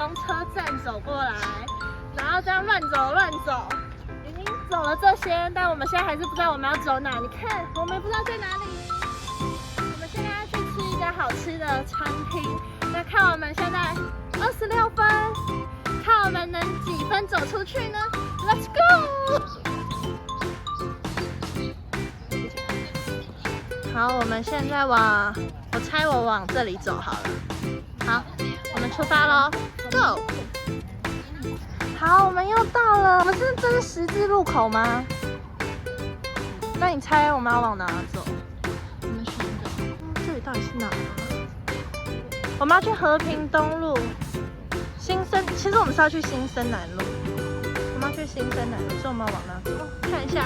从车站走过来，然后这样乱走，已经走了这些，但我们现在还是不知道我们要走哪。你看，我们不知道在哪里。我们现在要去吃一家好吃的餐厅，那看我们现在26分，看我们能几分走出去呢 ？Let's go！ 好，我们现在我猜我往这里走好了。好，我们出发喽 ，Go！ 好，我们又到了。我们这是十字路口吗？那你猜我们要往哪走？我们选一个。这里到底是哪啊？我们要去和平东路、新生。其实我们是要去新生南路。我们要去新生南路，所以我们要往哪走？看一下。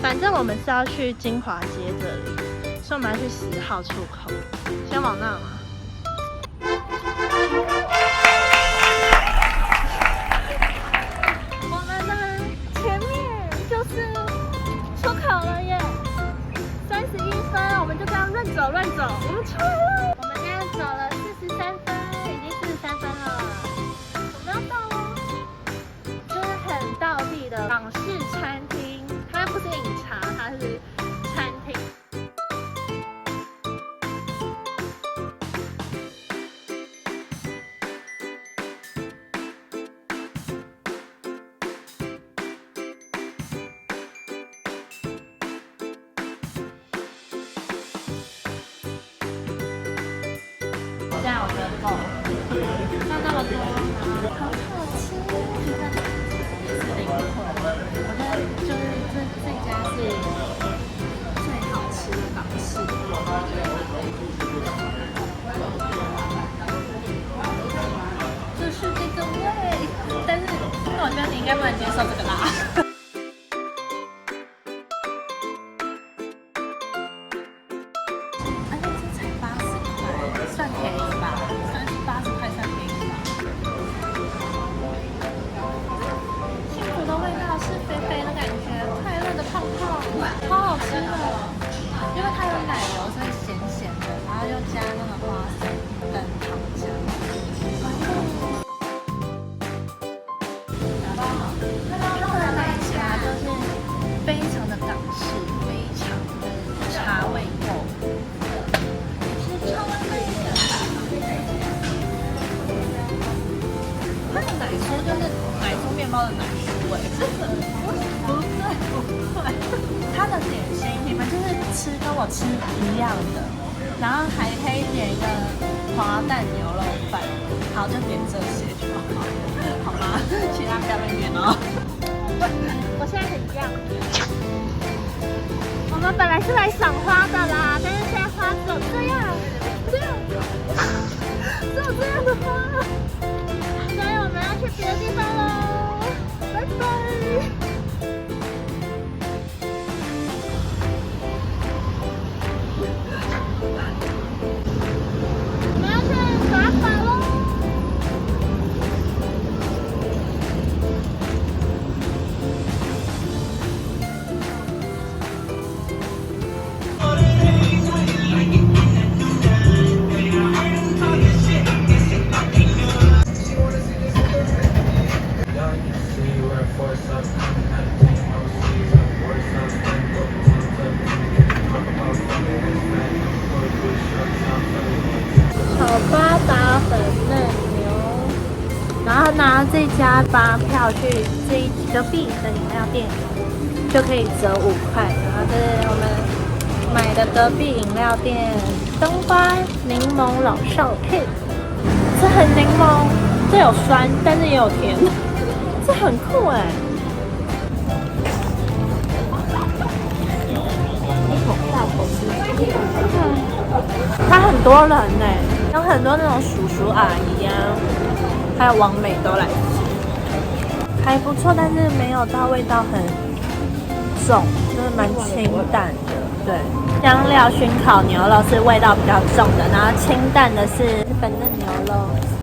反正我们是要去金华街这里，所以我们要去10号出口。先往那嘛。我们的前面就是出口了耶！31分，我们就这样乱走，我们出来了。我们现在走了43分，已经43分了，我们要到了。这是很道地的港式餐厅，它不是饮茶，它是餐厅。这样我觉得够了，就那么多，好好吃，是灵魂。我觉得就是这家是最好吃的港式。这是这个味，但是我觉得你应该不能接受这个辣。算便宜吧，80块算便宜吧。幸福的味道是肥肥的感觉，快乐的胖胖，超好吃的。因为它有奶油，所以咸咸的，然后又加那个花生跟糖浆。然后那一家就是非常的港式，非常的茶味够。它的奶酥就是奶酥面包的奶酥味，不对，它的点心你们就是吃跟我吃一样的，然后还可以点一个滑蛋牛肉饭，好就点这些就好，好吗？其他不要再点哦。我现在很犟。我们本来是来赏花的啦，但是现在花只有这样，只有这样的花。所以我们要去别的地方喽，拜拜。我们要去打卡喽。炒八打粉嫩牛，然后拿这家发票去隔壁的饮料店，就可以折5块。然后这是我们买的隔壁饮料店冬瓜柠檬老少片，这很柠檬，这有酸，但是也有甜，这很酷哎。大口吃，它很多人呢，有很多那种叔叔阿姨啊，还有网美都来吃，还不错，但是没有到味道很重，就是蛮清淡的。对，香料熏烤牛肉是味道比较重的，然后清淡的是粉嫩牛肉。